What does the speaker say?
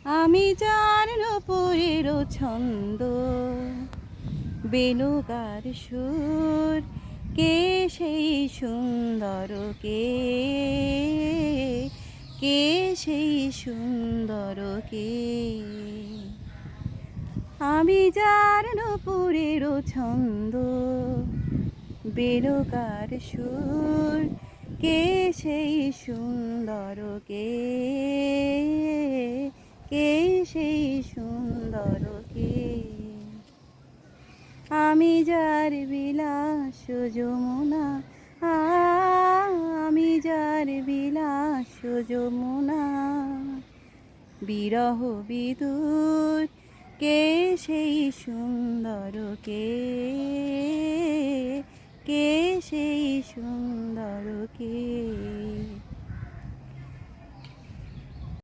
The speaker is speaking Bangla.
আমি যার নূপুরের ছন্দ, বেণুকার সুর, কে সেই সুন্দর, কে কে সেই সুন্দর, কে? আমি যার নূপুরের ছন্দ, বেণুকার সুর, কে সেই সুন্দর, কে কে সেই সুন্দর, কে? আমি যার বিলাস যমুনা, আমি যার বিলাস যমুনা, বিরহ বিদুর, কে সেই সুন্দর, কে কে সেই সুন্দর, কে?